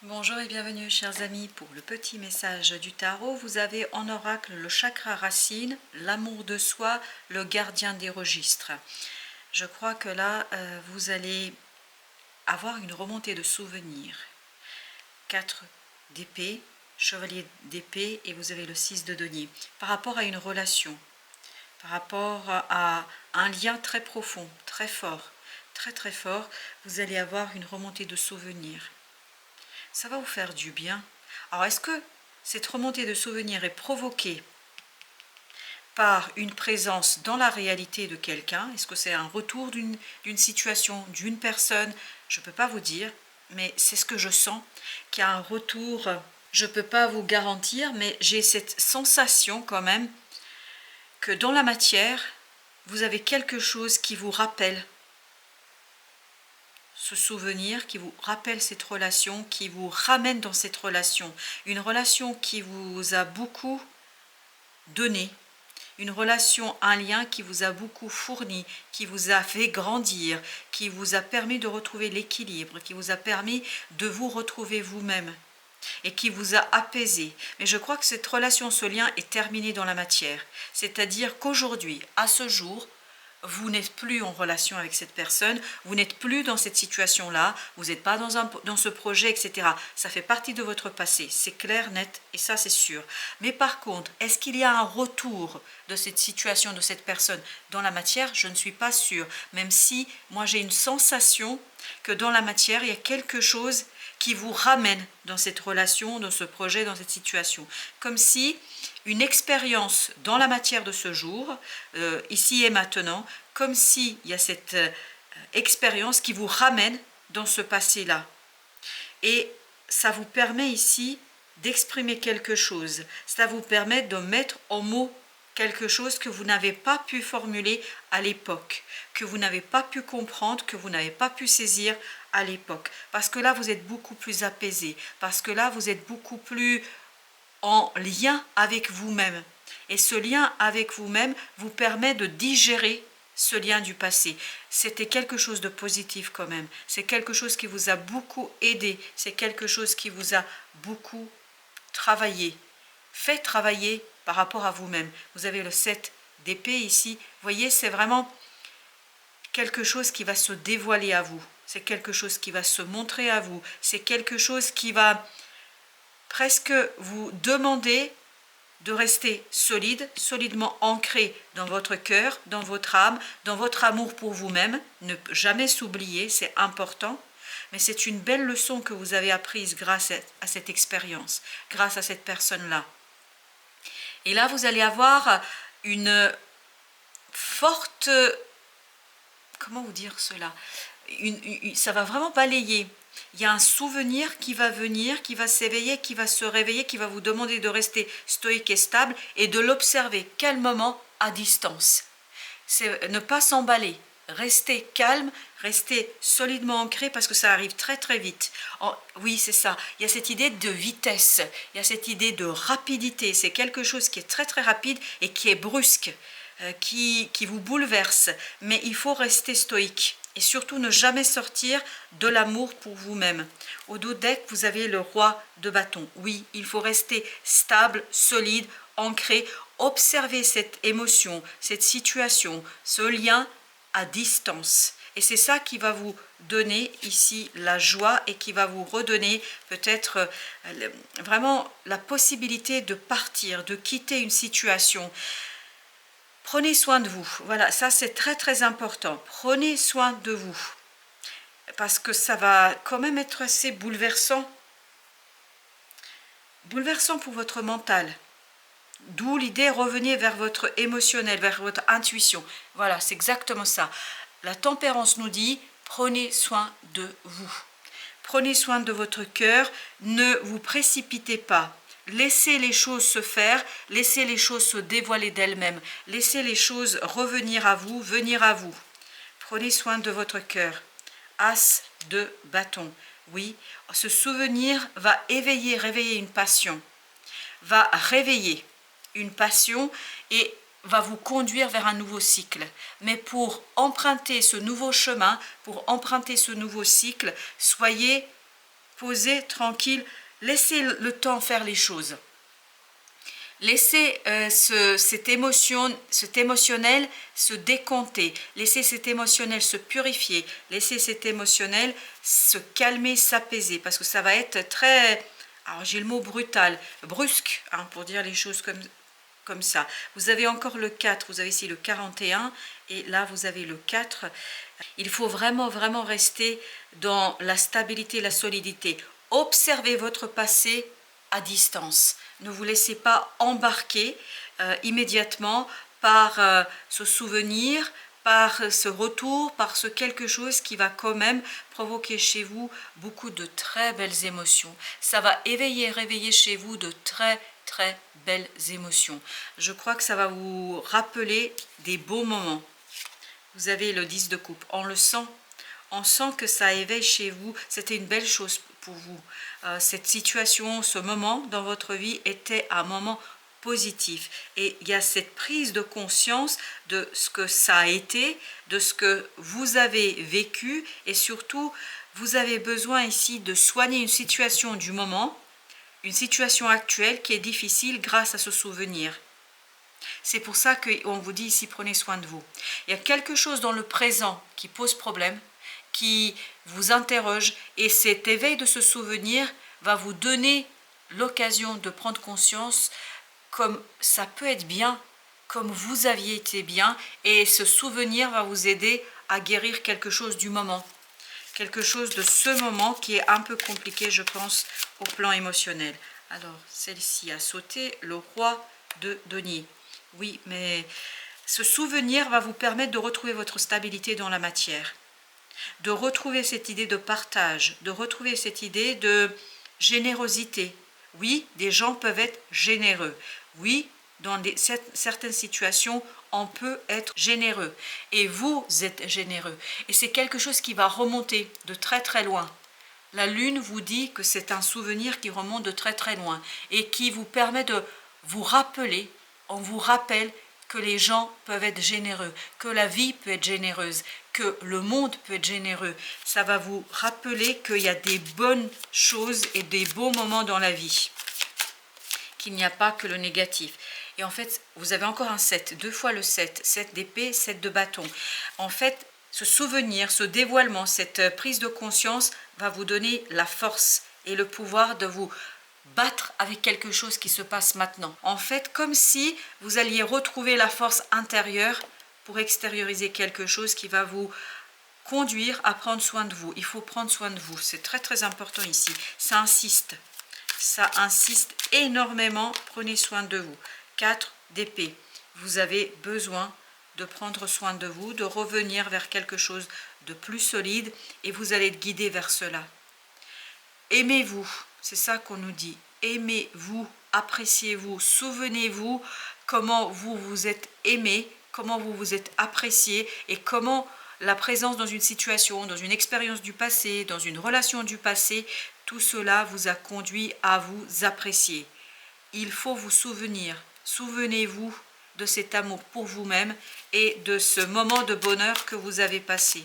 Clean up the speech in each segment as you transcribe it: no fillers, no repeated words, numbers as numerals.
Bonjour et bienvenue chers amis pour le petit message du tarot. Vous avez en oracle le chakra racine, l'amour de soi, le gardien des registres. Je crois que là, vous allez avoir une remontée de souvenirs. 4 d'épée, chevalier d'épée et vous avez le 6 de denier. Par rapport à une relation, par rapport à un lien très profond, très fort, très fort, vous allez avoir une remontée de souvenirs. Ça va vous faire du bien. Alors, est-ce que cette remontée de souvenirs est provoquée par une présence dans la réalité de quelqu'un? Est-ce que c'est un retour d'une situation, d'une personne? Je ne peux pas vous dire, mais c'est ce que je sens, qu'il y a un retour. Je ne peux pas vous garantir, mais j'ai cette sensation quand même que dans la matière, vous avez quelque chose qui vous rappelle ce souvenir, qui vous rappelle cette relation, qui vous ramène dans cette relation. Une relation qui vous a beaucoup donné, une relation, un lien qui vous a beaucoup fourni, qui vous a fait grandir, qui vous a permis de retrouver l'équilibre, qui vous a permis de vous retrouver vous-même et qui vous a apaisé. Mais je crois que cette relation, ce lien est terminé dans la matière. C'est-à-dire qu'aujourd'hui, à ce jour, vous n'êtes plus en relation avec cette personne, vous n'êtes plus dans cette situation-là, vous n'êtes pas dans ce projet, etc. Ça fait partie de votre passé, c'est clair, net, et ça c'est sûr. Mais par contre, est-ce qu'il y a un retour de cette situation, de cette personne dans la matière? Je ne suis pas sûre, même si moi j'ai une sensation que dans la matière, il y a quelque chose qui vous ramène dans cette relation, dans ce projet, dans cette situation. Comme si une expérience dans la matière de ce jour, ici et maintenant, comme s'il y a cette expérience qui vous ramène dans ce passé-là. Et ça vous permet ici d'exprimer quelque chose. Ça vous permet de mettre en mots quelque chose que vous n'avez pas pu formuler à l'époque, que vous n'avez pas pu comprendre, que vous n'avez pas pu saisir à l'époque. Parce que là, vous êtes beaucoup plus apaisé, parce que là, vous êtes beaucoup plus en lien avec vous-même. Et ce lien avec vous-même vous permet de digérer ce lien du passé. C'était quelque chose de positif quand même. C'est quelque chose qui vous a beaucoup aidé. C'est quelque chose qui vous a beaucoup travaillé. Fait travailler par rapport à vous-même. Vous avez le 7 d'épée ici. Vous voyez, c'est vraiment quelque chose qui va se dévoiler à vous. C'est quelque chose qui va se montrer à vous. C'est quelque chose qui va presque vous demander de rester solide, solidement ancré dans votre cœur, dans votre âme, dans votre amour pour vous-même. Ne jamais s'oublier, c'est important. Mais c'est une belle leçon que vous avez apprise grâce à cette expérience, grâce à cette personne-là. Et là, vous allez avoir une forte... Comment vous dire cela? Ça va vraiment balayer. Il y a un souvenir qui va venir, qui va s'éveiller, qui va se réveiller, qui va vous demander de rester stoïque et stable et de l'observer calmement à distance. C'est ne pas s'emballer, rester calme, rester solidement ancré parce que ça arrive très vite. Oui, c'est ça. Il y a cette idée de vitesse, il y a cette idée de rapidité. C'est quelque chose qui est très rapide et qui est brusque, qui vous bouleverse. Mais il faut rester stoïque. Et surtout ne jamais sortir de l'amour pour vous-même. Au dos deck, vous avez le roi de bâton. Oui, il faut rester stable, solide, ancré. Observer cette émotion, cette situation, ce lien à distance. Et c'est ça qui va vous donner ici la joie et qui va vous redonner peut-être vraiment la possibilité de partir, de quitter une situation. Prenez soin de vous. Voilà, ça c'est très important. Prenez soin de vous. Parce que ça va quand même être assez bouleversant. Bouleversant pour votre mental. D'où l'idée, revenez vers votre émotionnel, vers votre intuition. Voilà, c'est exactement ça. La tempérance nous dit, prenez soin de vous. Prenez soin de votre cœur, ne vous précipitez pas. Laissez les choses se faire, laissez les choses se dévoiler d'elles-mêmes, laissez les choses revenir à vous, venir à vous. Prenez soin de votre cœur. As de bâton. Oui, ce souvenir va réveiller une passion, va réveiller une passion et va vous conduire vers un nouveau cycle. Mais pour emprunter ce nouveau chemin, pour emprunter ce nouveau cycle, soyez posé, tranquille, laissez le temps faire les choses. Laissez cet émotionnel se décompter, laissez cet émotionnel se purifier, laissez cet émotionnel se calmer, s'apaiser, parce que ça va être très, alors j'ai le mot brutal, brusque, hein, pour dire les choses comme ça. Vous avez encore le 4, vous avez ici le 41, et là vous avez le 4. Il faut vraiment, vraiment rester dans la stabilité, la solidité. Observez votre passé à distance. Ne vous laissez pas embarquer immédiatement par ce souvenir, par ce retour, par ce quelque chose qui va quand même provoquer chez vous beaucoup de très belles émotions. Ça va réveiller chez vous de très belles émotions. Je crois que ça va vous rappeler des beaux moments. Vous avez le 10 de coupe, on le sent. On sent que ça éveille chez vous, c'était une belle chose pour vous. Cette situation, ce moment dans votre vie était un moment positif. Et il y a cette prise de conscience de ce que ça a été, de ce que vous avez vécu et surtout, vous avez besoin ici de soigner une situation du moment, une situation actuelle qui est difficile grâce à ce souvenir. C'est pour ça qu'on vous dit ici, prenez soin de vous. Il y a quelque chose dans le présent qui pose problème, qui vous interroge, et cet éveil de ce souvenir va vous donner l'occasion de prendre conscience comme ça peut être bien, comme vous aviez été bien, et ce souvenir va vous aider à guérir quelque chose du moment. Quelque chose de ce moment qui est un peu compliqué, je pense, au plan émotionnel. Alors, celle-ci a sauté, le roi de denier. Oui, mais ce souvenir va vous permettre de retrouver votre stabilité dans la matière, de retrouver cette idée de partage, de retrouver cette idée de générosité. Oui, des gens peuvent être généreux. Oui, dans certaines situations, on peut être généreux. Et vous êtes généreux. Et c'est quelque chose qui va remonter de très loin. La lune vous dit que c'est un souvenir qui remonte de très loin et qui vous permet de vous rappeler, on vous rappelle que les gens peuvent être généreux, que la vie peut être généreuse, que le monde peut être généreux. Ça va vous rappeler qu'il y a des bonnes choses et des beaux moments dans la vie, qu'il n'y a pas que le négatif. Et en fait, vous avez encore un 7, 2 fois le 7, 7 d'épée, 7 de bâton. En fait, ce souvenir, ce dévoilement, cette prise de conscience va vous donner la force et le pouvoir de vous battre avec quelque chose qui se passe maintenant. En fait, comme si vous alliez retrouver la force intérieure pour extérioriser quelque chose qui va vous conduire à prendre soin de vous. Il faut prendre soin de vous, c'est très important ici. Ça insiste énormément, prenez soin de vous. 4 d'épée, vous avez besoin de prendre soin de vous, de revenir vers quelque chose de plus solide et vous allez être guidé vers cela. Aimez-vous, c'est ça qu'on nous dit. Aimez-vous, appréciez-vous, souvenez-vous comment vous vous êtes aimé, comment vous vous êtes apprécié et comment la présence dans une situation, dans une expérience du passé, dans une relation du passé, tout cela vous a conduit à vous apprécier. Il faut vous souvenir, souvenez-vous de cet amour pour vous-même et de ce moment de bonheur que vous avez passé.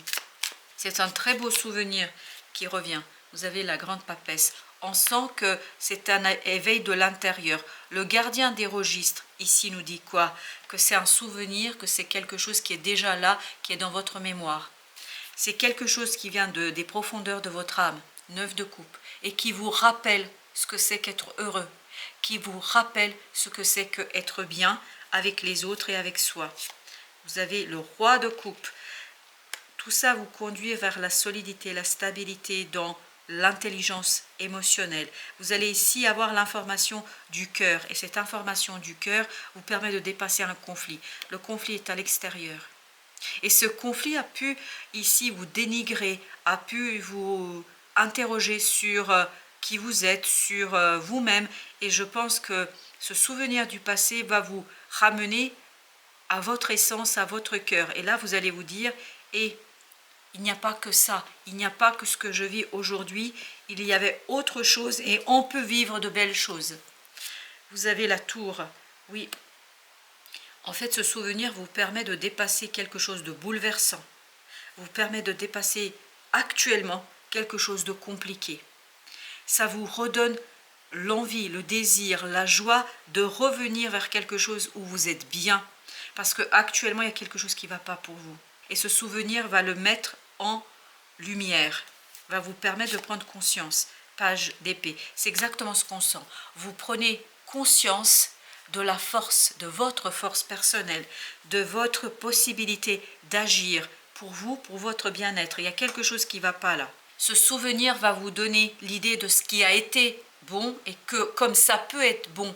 C'est un très beau souvenir qui revient. Vous avez la grande papesse. On sent que c'est un éveil de l'intérieur. Le gardien des registres, ici, nous dit quoi? Que c'est un souvenir, que c'est quelque chose qui est déjà là, qui est dans votre mémoire. C'est quelque chose qui vient des profondeurs de votre âme, 9 de coupe, et qui vous rappelle ce que c'est qu'être heureux, qui vous rappelle ce que c'est qu'être bien avec les autres et avec soi. Vous avez le roi de coupe. Tout ça vous conduit vers la solidité, la stabilité dans l'intelligence émotionnelle. Vous allez ici avoir l'information du cœur et cette information du cœur vous permet de dépasser un conflit. Le conflit est à l'extérieur. Et ce conflit a pu ici vous dénigrer, a pu vous interroger sur qui vous êtes, sur vous-même. Et je pense que ce souvenir du passé va vous ramener à votre essence, à votre cœur. Et là, vous allez vous dire, et il n'y a pas que ça, il n'y a pas que ce que je vis aujourd'hui, il y avait autre chose et on peut vivre de belles choses. Vous avez la tour, oui. En fait, ce souvenir vous permet de dépasser quelque chose de bouleversant, vous permet de dépasser actuellement quelque chose de compliqué. Ça vous redonne l'envie, le désir, la joie de revenir vers quelque chose où vous êtes bien. Parce qu'actuellement, il y a quelque chose qui ne va pas pour vous. Et ce souvenir va le mettre en lumière, va vous permettre de prendre conscience. Page d'épée, c'est exactement ce qu'on sent. Vous prenez conscience de la force, de votre force personnelle, de votre possibilité d'agir pour vous, pour votre bien-être. Il y a quelque chose qui ne va pas là. Ce souvenir va vous donner l'idée de ce qui a été bon et que comme ça peut être bon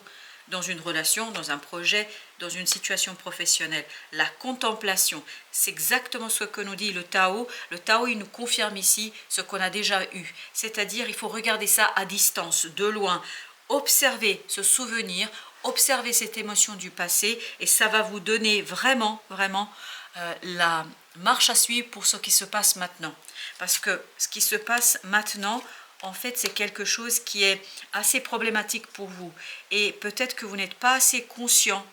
dans une relation, dans un projet, dans une situation professionnelle. La contemplation, c'est exactement ce que nous dit le Tao. Le Tao, il nous confirme ici ce qu'on a déjà eu. C'est-à-dire, il faut regarder ça à distance, de loin, observer ce souvenir, observer cette émotion du passé et ça va vous donner vraiment, vraiment la marche à suivre pour ce qui se passe maintenant. Parce que ce qui se passe maintenant, en fait, c'est quelque chose qui est assez problématique pour vous. Et peut-être que vous n'êtes pas assez conscient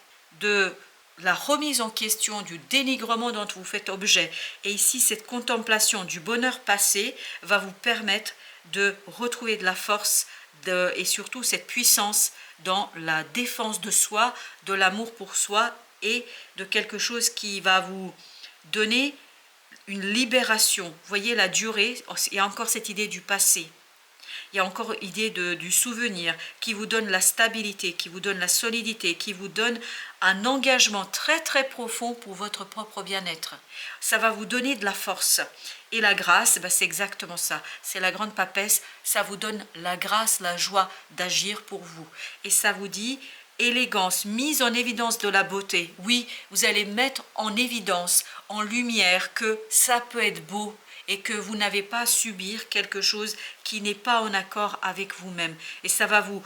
de la remise en question, du dénigrement dont vous faites objet. Et ici, cette contemplation du bonheur passé va vous permettre de retrouver de la force et surtout cette puissance dans la défense de soi, de l'amour pour soi et de quelque chose qui va vous donner une libération. Vous voyez la durée, il y a encore cette idée du passé. Il y a encore l'idée du souvenir qui vous donne la stabilité, qui vous donne la solidité, qui vous donne un engagement très très profond pour votre propre bien-être. Ça va vous donner de la force. Et la grâce, c'est exactement ça. C'est la grande papesse, ça vous donne la grâce, la joie d'agir pour vous. Et ça vous dit élégance, mise en évidence de la beauté. Oui, vous allez mettre en évidence, en lumière que ça peut être beau, et que vous n'avez pas à subir quelque chose qui n'est pas en accord avec vous-même. Et ça va vous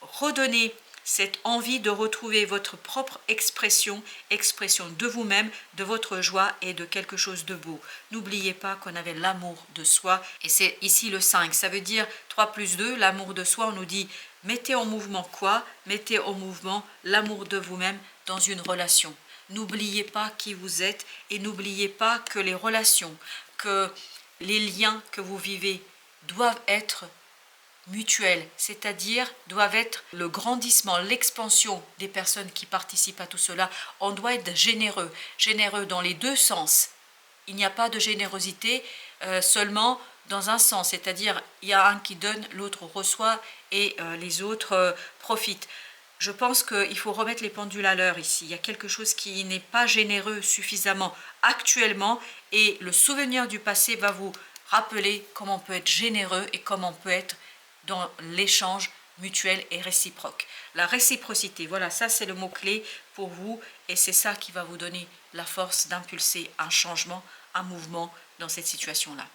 redonner cette envie de retrouver votre propre expression de vous-même, de votre joie et de quelque chose de beau. N'oubliez pas qu'on avait l'amour de soi, et c'est ici le 5, ça veut dire 3 plus 2, l'amour de soi, on nous dit mettez en mouvement quoi? Mettez en mouvement l'amour de vous-même dans une relation. N'oubliez pas qui vous êtes et n'oubliez pas que les relations, que les liens que vous vivez doivent être mutuels, c'est-à-dire doivent être le grandissement, l'expansion des personnes qui participent à tout cela. On doit être généreux, généreux dans les deux sens. Il n'y a pas de générosité seulement dans un sens, c'est-à-dire il y a un qui donne, l'autre reçoit et les autres profitent. Je pense qu'il faut remettre les pendules à l'heure ici. Il y a quelque chose qui n'est pas généreux suffisamment actuellement et le souvenir du passé va vous rappeler comment on peut être généreux et comment on peut être dans l'échange mutuel et réciproque. La réciprocité, voilà, ça c'est le mot-clé pour vous et c'est ça qui va vous donner la force d'impulser un changement, un mouvement dans cette situation-là.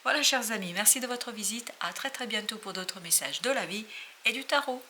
Voilà chers amis, merci de votre visite. À très très bientôt pour d'autres messages de la vie et du tarot.